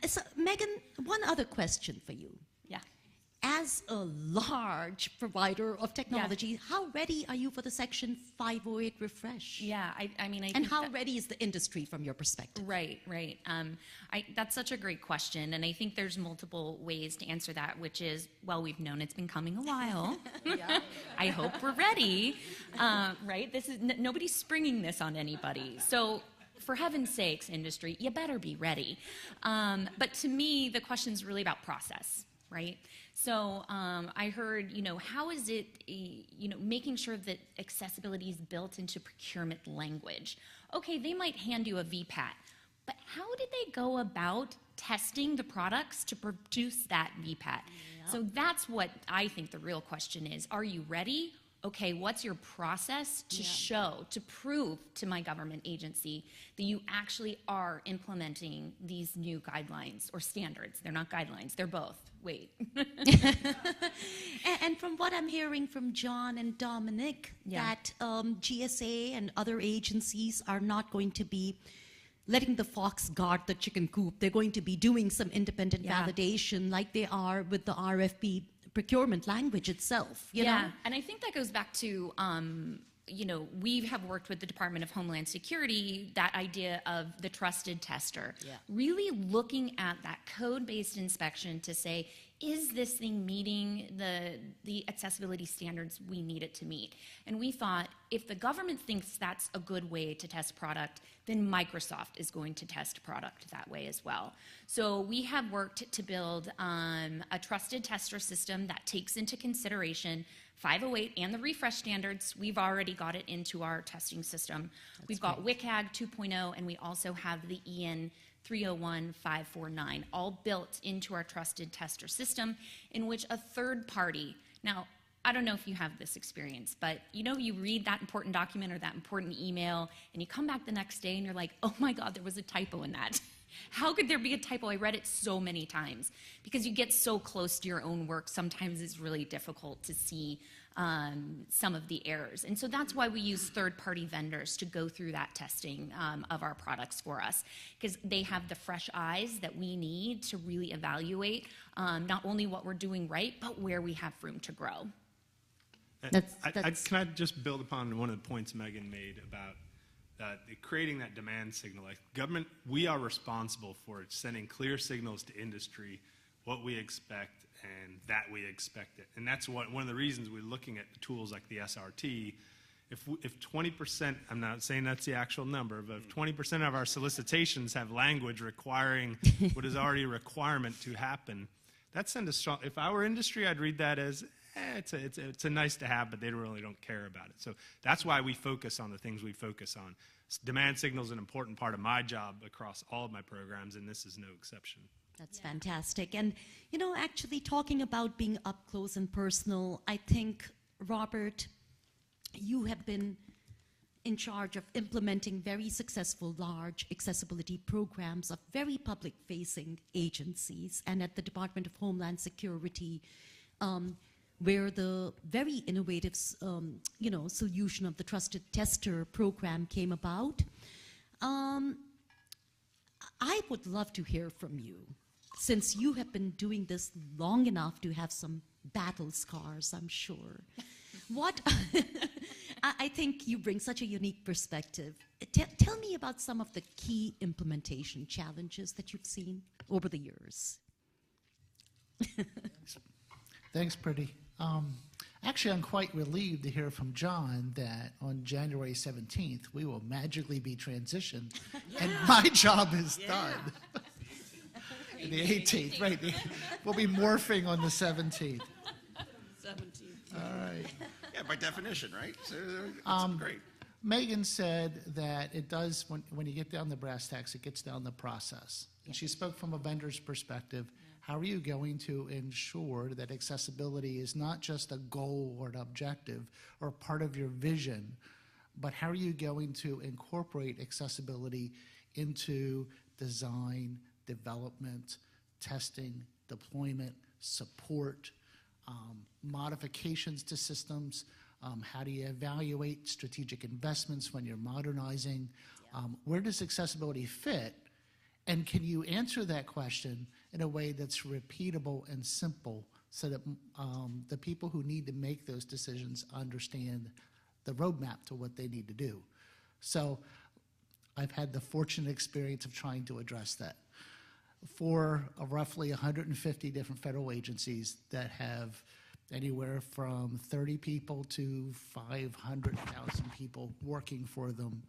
So, Megan, one other question for you. Yeah. As a large provider of technology, how ready are you for the Section 508 refresh? Yeah, I mean, I And think how ready is the industry from your perspective? Right. That's such a great question, and I think there's multiple ways to answer that, which is, well, we've known it's been coming a while. Yeah. I hope we're ready, right? This is nobody's springing this on anybody, so for heaven's sakes, industry, you better be ready. But to me, the question is really about process, right? So I heard, how is it, making sure that accessibility is built into procurement language? Okay, they might hand you a VPAT, but how did they go about testing the products to produce that VPAT? Yep. So that's what I think the real question is. Are you ready? Okay, what's your process to show, to prove to my government agency that you actually are implementing these new guidelines or standards? They're not guidelines, they're both. Wait. And from what I'm hearing from John and Dominic, that GSA and other agencies are not going to be letting the fox guard the chicken coop. They're going to be doing some independent validation like they are with the RFP procurement language itself, you know? And I think that goes back to, we have worked with the Department of Homeland Security, that idea of the trusted tester. Really looking at that code-based inspection to say, is this thing meeting the accessibility standards we need it to meet? And we thought, if the government thinks that's a good way to test product, then Microsoft is going to test product that way as well. So we have worked to build a trusted tester system that takes into consideration 508 and the refresh standards. We've already got it into our testing system. We've got WCAG 2.0, and we also have the EN 301-549, all built into our trusted tester system, in which a third party, now, I don't know if you have this experience, but you read that important document or that important email, and you come back the next day and you're like, oh my God, there was a typo in that. How could there be a typo? I read it so many times. Because you get so close to your own work, sometimes it's really difficult to see some of the errors. And so that's why we use third-party vendors to go through that testing of our products for us, because they have the fresh eyes that we need to really evaluate not only what we're doing right, but where we have room to grow. Can I just build upon one of the points Megan made about creating that demand signal? Like government, we are responsible for sending clear signals to industry, what we expect and that we expect it. And that's one of the reasons we're looking at tools like the SRT. If 20%, I'm not saying that's the actual number, but if 20% of our solicitations have language requiring what is already a requirement to happen, that sends a strong, if I were industry, I'd read that as, it's a nice to have, but they really don't care about it. So that's why we focus on the things we focus on. Demand signal is an important part of my job across all of my programs, and this is no exception. That's fantastic. And, actually talking about being up close and personal, I think, Robert, you have been in charge of implementing very successful large accessibility programs of very public-facing agencies, and at the Department of Homeland Security, where the very innovative, solution of the Trusted Tester program came about. I would love to hear from you, since you have been doing this long enough to have some battle scars, I'm sure. What, I think you bring such a unique perspective. Tell me about some of the key implementation challenges that you've seen over the years. Thanks, Pretty. Actually, I'm quite relieved to hear from John that on January 17th, we will magically be transitioned, and my job is done. The 18th, right. We'll be morphing on the 17th. 17th. All right. Yeah, by definition, right? So that's great. Megan said that it does, when you get down the brass tacks, it gets down the process. And she spoke from a vendor's perspective. How are you going to ensure that accessibility is not just a goal or an objective or part of your vision, but how are you going to incorporate accessibility into design, development, testing, deployment, support, modifications to systems? How do you evaluate strategic investments when you're modernizing? Where does accessibility fit? And can you answer that question in a way that's repeatable and simple so that the people who need to make those decisions understand the roadmap to what they need to do? So I've had the fortunate experience of trying to address that. For roughly 150 different federal agencies that have anywhere from 30 people to 500,000 people working for them,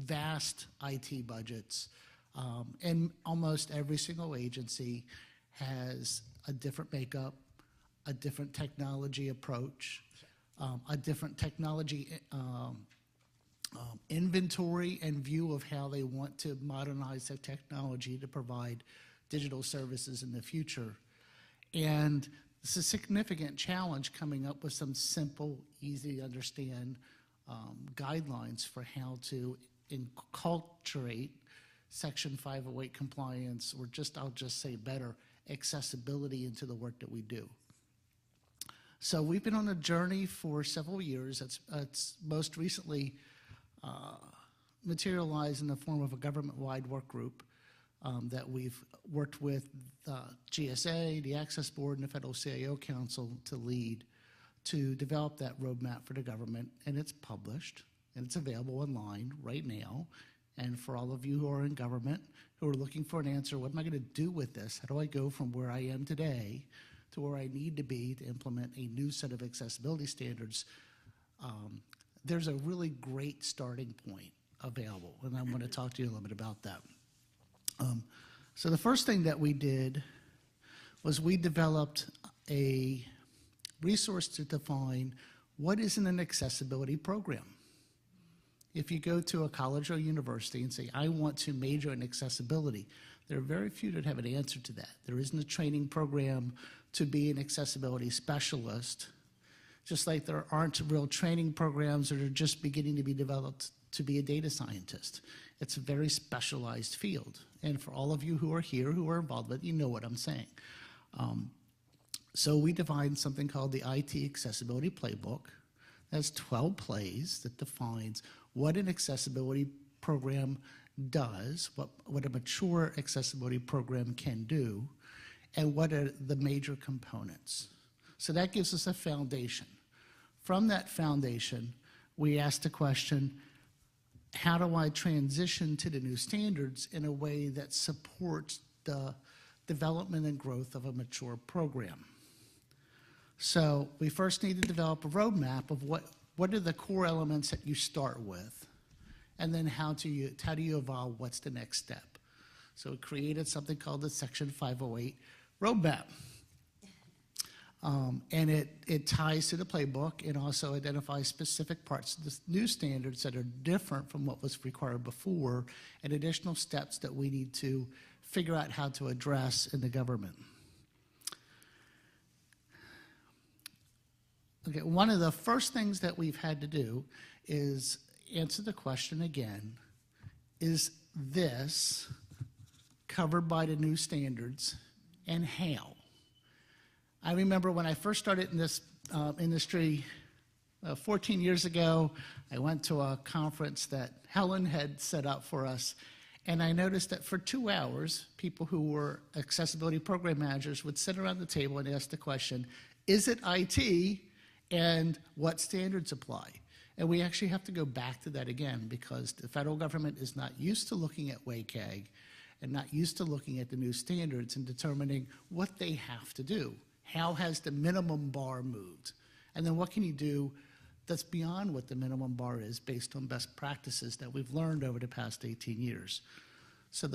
vast IT budgets, and almost every single agency has a different makeup, a different technology approach, a different technology inventory and view of how they want to modernize their technology to provide digital services in the future. And it's a significant challenge coming up with some simple, easy to understand guidelines for how to enculturate Section 508 compliance, or I'll just say better, accessibility into the work that we do. So we've been on a journey for several years. It's most recently materialized in the form of a government-wide work group that we've worked with GSA, the Access Board, and the Federal CIO Council to lead to develop that roadmap for the government, and it's published, and it's available online right now. And for all of you who are in government, who are looking for an answer, what am I going to do with this? How do I go from where I am today to where I need to be to implement a new set of accessibility standards? There's a really great starting point available, and I'm going to talk to you a little bit about that. So the first thing that we did was we developed a resource to define what is an accessibility program. If you go to a college or university and say, I want to major in accessibility, there are very few that have an answer to that. There isn't a training program to be an accessibility specialist, just like there aren't real training programs that are just beginning to be developed to be a data scientist. It's a very specialized field. And for all of you who are here, who are involved with it, you know what I'm saying. So we defined something called the IT Accessibility Playbook. That's 12 plays that defines what an accessibility program does, what a mature accessibility program can do, and what are the major components. So that gives us a foundation. From that foundation, we asked the question, how do I transition to the new standards in a way that supports the development and growth of a mature program? So we first need to develop a roadmap of what are the core elements that you start with, and then how do you evolve, what's the next step? So we created something called the Section 508 roadmap. And it ties to the playbook and also identifies specific parts of the new standards that are different from what was required before, and additional steps that we need to figure out how to address in the government. Okay, one of the first things that we've had to do is answer the question again, is this covered by the new standards, and how? I remember when I first started in this industry 14 years ago, I went to a conference that Helen had set up for us, and I noticed that for 2 hours, people who were accessibility program managers would sit around the table and ask the question, is it IT, and what standards apply? And we actually have to go back to that again, because the federal government is not used to looking at WCAG and not used to looking at the new standards and determining what they have to do. How has the minimum bar moved? And then what can you do that's beyond what the minimum bar is based on best practices that we've learned over the past 18 years? So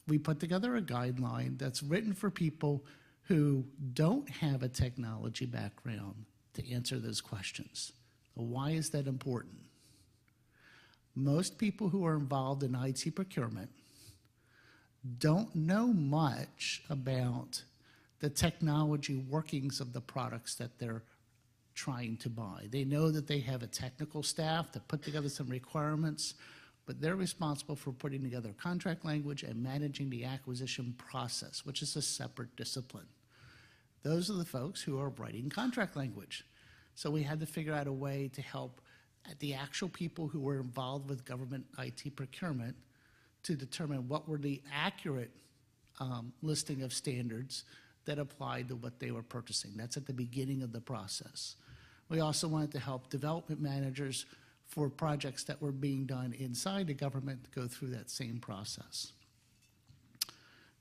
we put together a guideline that's written for people who don't have a technology background to answer those questions. Why is that important? Most people who are involved in IT procurement don't know much about the technology workings of the products that they're trying to buy. They know that they have a technical staff to put together some requirements, but they're responsible for putting together contract language and managing the acquisition process, which is a separate discipline. Those are the folks who are writing contract language. So we had to figure out a way to help the actual people who were involved with government IT procurement to determine what were the accurate listing of standards that applied to what they were purchasing. That's at the beginning of the process. We also wanted to help development managers for projects that were being done inside the government to go through that same process.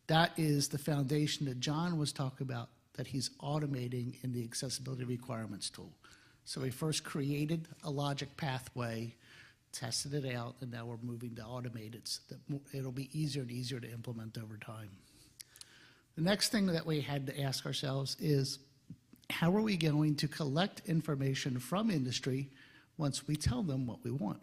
That is the foundation that John was talking about that he's automating in the accessibility requirements tool. So we first created a logic pathway, tested it out, and now we're moving to automate it so that it'll be easier and easier to implement over time. The next thing that we had to ask ourselves is, how are we going to collect information from industry once we tell them what we want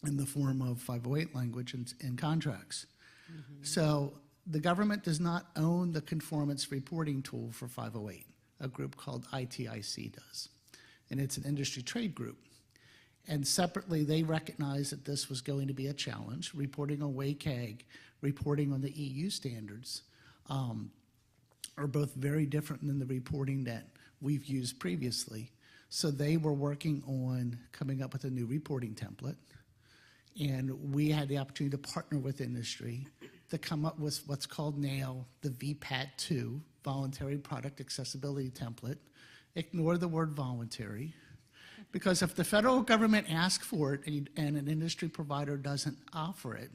in the form of 508 language and contracts? Mm-hmm. So the government does not own the conformance reporting tool for 508. A group called ITIC does. And it's an industry trade group. And separately, they recognized that this was going to be a challenge. Reporting on WCAG, reporting on the EU standards are both very different than the reporting that we've used previously. So they were working on coming up with a new reporting template. And we had the opportunity to partner with industry to come up with what's called now the VPAT-2, Voluntary Product Accessibility Template. Ignore the word voluntary, because if the federal government asks for it and an industry provider doesn't offer it,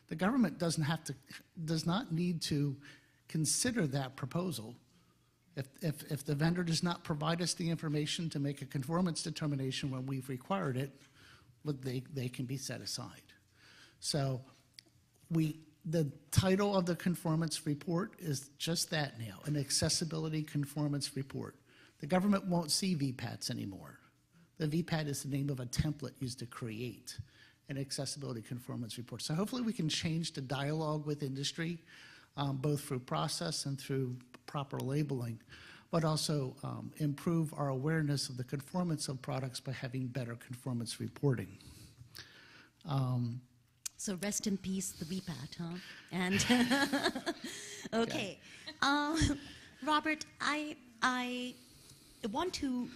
the government does not need to consider that proposal. If the vendor does not provide us the information to make a conformance determination when we've required it, they can be set aside. So the title of the conformance report is just that now, an accessibility conformance report. The government won't see VPATs anymore. The VPAT is the name of a template used to create an accessibility conformance report. So hopefully we can change the dialogue with industry, both through process and through proper labeling, but also improve our awareness of the conformance of products by having better conformance reporting. So rest in peace, the VPAT, huh? And okay, Robert, I want to,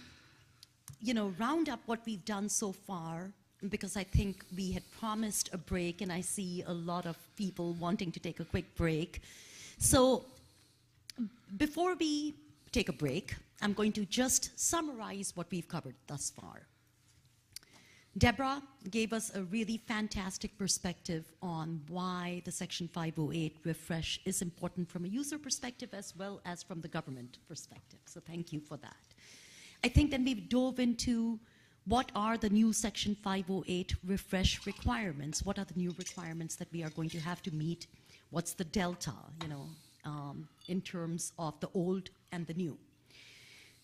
round up what we've done so far, because I think we had promised a break, and I see a lot of people wanting to take a quick break. So before we take a break, I'm going to just summarize what we've covered thus far. Deborah gave us a really fantastic perspective on why the Section 508 refresh is important from a user perspective as well as from the government perspective. So thank you for that. I think then we dove into what are the new Section 508 refresh requirements? What are the new requirements that we are going to have to meet? What's the delta, in terms of the old and the new?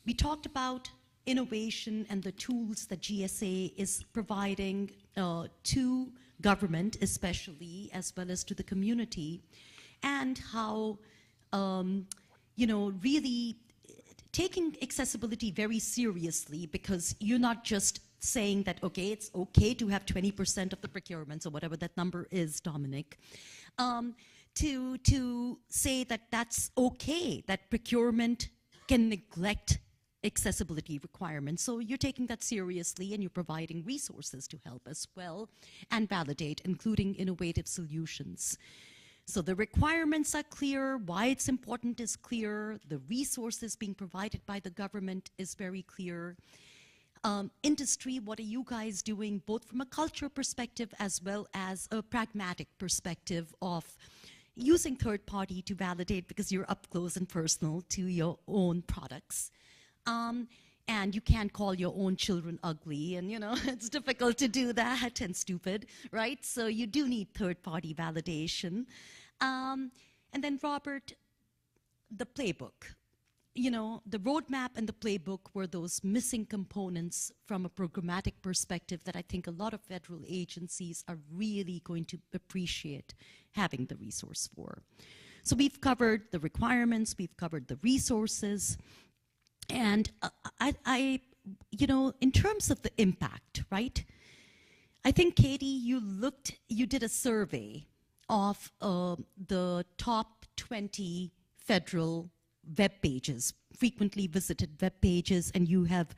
We talked about innovation and the tools that GSA is providing to government, especially, as well as to the community, and how, really taking accessibility very seriously, because you're not just saying that, okay, it's okay to have 20% of the procurements or whatever that number is, Dominic, to say that that's okay, that procurement can neglect accessibility requirements. So you're taking that seriously, and you're providing resources to help as well and validate, including innovative solutions. So the requirements are clear, why it's important is clear, the resources being provided by the government is very clear. Industry, what are you guys doing, both from a culture perspective as well as a pragmatic perspective of using third party to validate, because you're up close and personal to your own products. And you can't call your own children ugly, and it's difficult to do that, and stupid, right? So you do need third-party validation. And then Robert, the playbook. The roadmap and the playbook were those missing components from a programmatic perspective that I think a lot of federal agencies are really going to appreciate having the resource for. So we've covered the requirements, we've covered the resources, and in terms of the impact, right? I think, Katie, you did a survey of the top 20 federal web pages, frequently visited web pages, and you have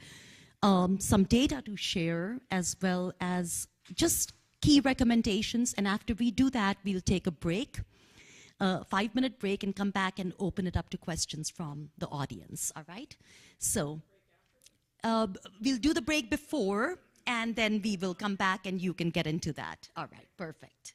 some data to share, as well as just key recommendations, and after we do that, we'll take a break, a 5-minute break, and come back and open it up to questions from the audience, all right? So we'll do the break before, and then we will come back and you can get into that. All right, perfect.